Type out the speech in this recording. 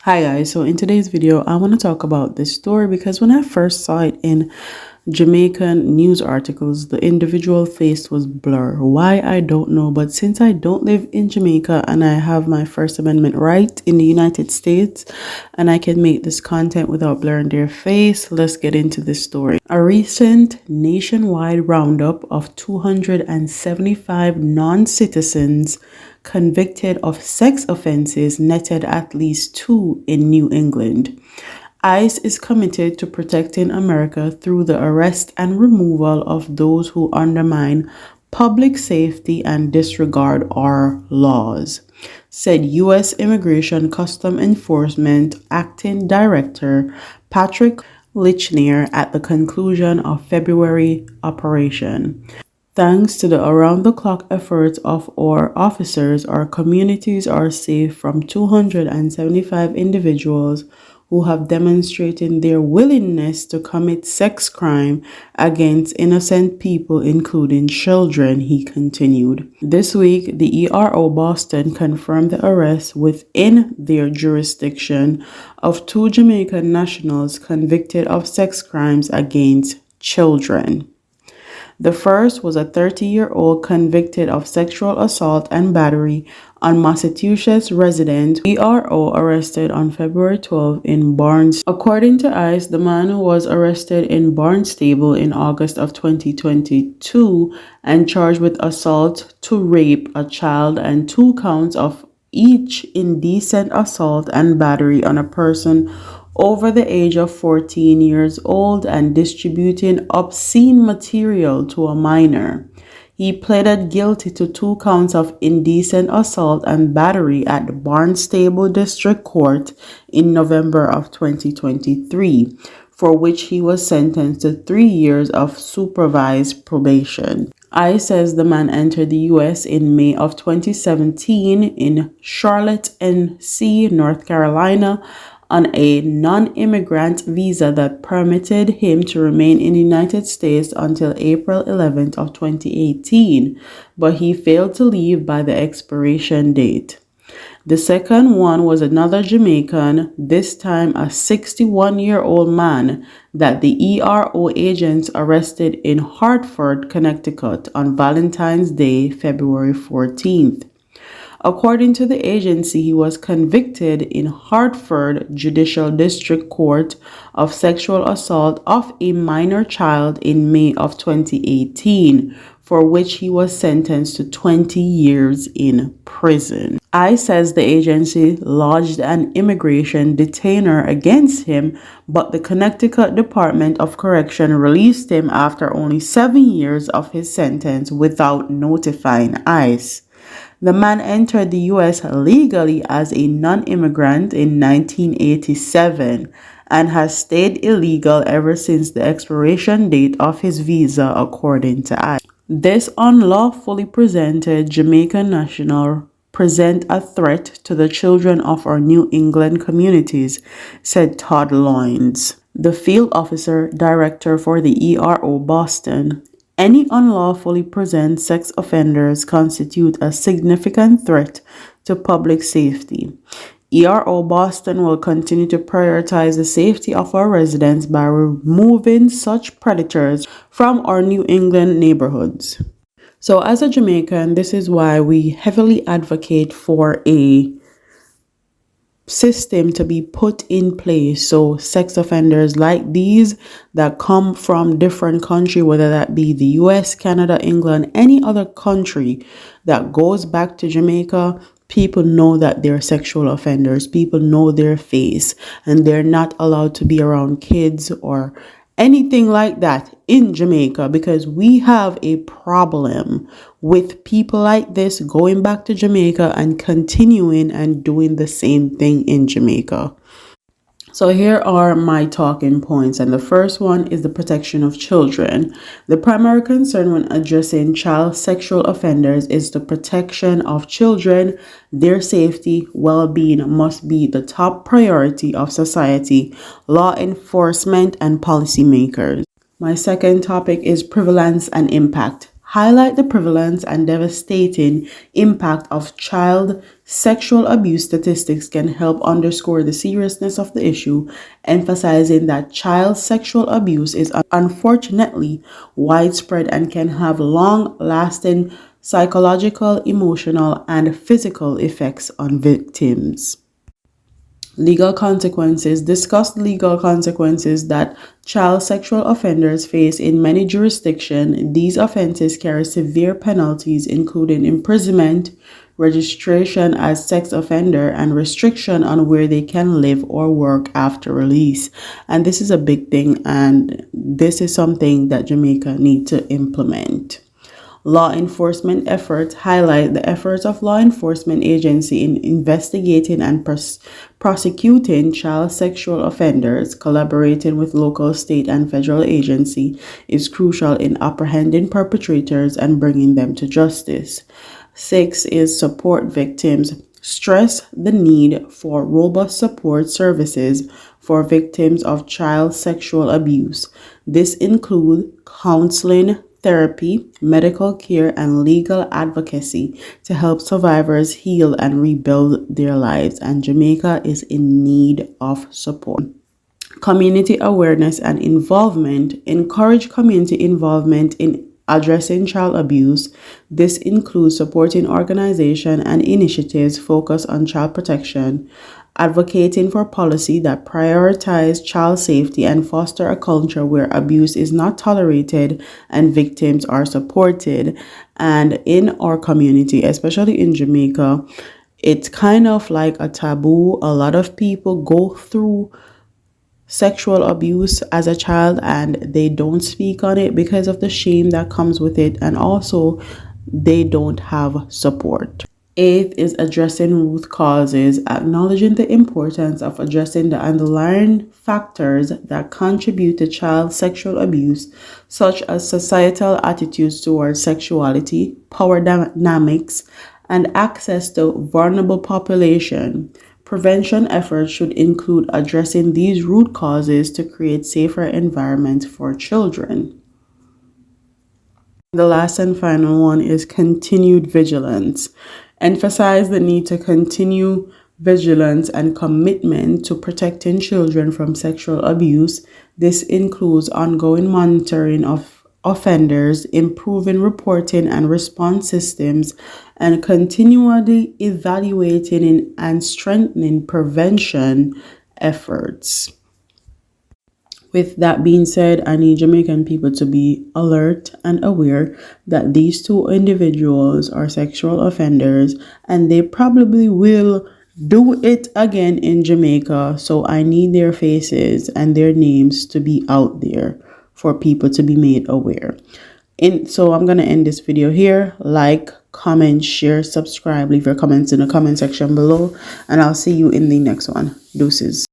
Hi guys, so in today's video I want to talk about this story because when I first saw it in Jamaican news articles, the individual face was blurred. Why, I don't know, but since I don't live in Jamaica and I have my First Amendment right in the United States and I can make this content without blurring their face, let's get into this story. A recent nationwide roundup of 275 non-citizens convicted of sex offenses netted at least 2 in New England. ICE is committed to protecting America through the arrest and removal of those who undermine public safety and disregard our laws, said U.S. Immigration Custom Enforcement Acting Director Patrick Lichner at the conclusion of February operation. Thanks to the around-the-clock efforts of our officers, our communities are safe from 275 individuals who have demonstrated their willingness to commit sex crime against innocent people, including children, he continued. This week, the ERO Boston confirmed the arrest within their jurisdiction of 2 Jamaican nationals convicted of sex crimes against children. The first was a 30-year-old convicted of sexual assault and battery on Massachusetts resident. ERO arrested on February 12 in Barnes. According to ICE, the man was arrested in Barnstable in August of 2022 and charged with assault to rape a child and 2 counts of each indecent assault and battery on a person over the age of 14 years old and distributing obscene material to a minor. He pleaded guilty to 2 counts of indecent assault and battery at the Barnstable District Court in November of 2023, for which he was sentenced to 3 years of supervised probation. ICE says the man entered the U.S. in May of 2017 in Charlotte, NC, North Carolina, on a non-immigrant visa that permitted him to remain in the United States until April 11th of 2018, but he failed to leave by the expiration date. The second one was another Jamaican, this time a 61-year-old man that the ERO agents arrested in Hartford, Connecticut on Valentine's Day, February 14th. According to the agency, he was convicted in Hartford Judicial District Court of sexual assault of a minor child in May of 2018, for which he was sentenced to 20 years in prison. ICE says the agency lodged an immigration detainer against him, but the Connecticut Department of Correction released him after only 7 years of his sentence without notifying ICE. The man entered the U.S. legally as a non-immigrant in 1987 and has stayed illegal ever since the expiration date of his visa, according to ICE. This unlawfully presented Jamaican national present a threat to the children of our New England communities, said Todd Loynes, the field officer director for the ERO Boston. Any unlawfully present sex offenders constitute a significant threat to public safety. ERO Boston will continue to prioritize the safety of our residents by removing such predators from our New England neighborhoods. So as a Jamaican, this is why we heavily advocate for a system to be put in place so sex offenders like these that come from different country, whether that be the US, Canada, England, any other country that goes back to Jamaica, people know that they're sexual offenders, people know their face, and they're not allowed to be around kids or anything like that in Jamaica, because we have a problem with people like this going back to Jamaica and continuing and doing the same thing in Jamaica. So here are my talking points, and the first one is the protection of children. The primary concern when addressing child sexual offenders is the protection of children. Their safety, well-being must be the top priority of society, law enforcement, and policymakers. My second topic is prevalence and impact. highlight the prevalence and devastating impact of child sexual abuse statistics can help underscore the seriousness of the issue, emphasizing that child sexual abuse is unfortunately widespread and can have long-lasting psychological, emotional, and physical effects on victims. Legal consequences. Discuss the legal consequences that child sexual offenders face in many jurisdictions. These offenses carry severe penalties, including imprisonment, registration as sex offender, and restriction on where they can live or work after release. And this is a big thing, and this is something that Jamaica need to implement. Law enforcement efforts highlight the efforts of law enforcement agency in investigating and prosecuting child sexual offenders. Collaborating with local, state, and federal agency is crucial in apprehending perpetrators and bringing them to justice. 6 is support victims. Stress the need for robust support services for victims of child sexual abuse. This includes counseling, therapy, medical care, and legal advocacy to help survivors heal and rebuild their lives, and Jamaica is in need of support. Community awareness and involvement. Encourage community involvement in addressing child abuse. This includes supporting organizations and initiatives focused on child protection, advocating for policy that prioritize child safety and foster a culture where abuse is not tolerated and victims are supported. And in our community, especially in Jamaica, it's kind of like a taboo. A lot of people go through sexual abuse as a child and they don't speak on it because of the shame that comes with it, and also they don't have support. 8th is addressing root causes, acknowledging the importance of addressing the underlying factors that contribute to child sexual abuse, such as societal attitudes towards sexuality, power dynamics, and access to vulnerable population. Prevention efforts should include addressing these root causes to create safer environments for children. The last and final one is continued vigilance. Emphasize the need to continue vigilance and commitment to protecting children from sexual abuse. This includes ongoing monitoring of offenders, improving reporting and response systems, and continually evaluating and strengthening prevention efforts. With that being said, I need Jamaican people to be alert and aware that these two individuals are sexual offenders and they probably will do it again in Jamaica. So I need their faces and their names to be out there for people to be made aware. So I'm going to end this video here. Like, comment, share, subscribe, leave your comments in the comment section below, and I'll see you in the next one. Deuces.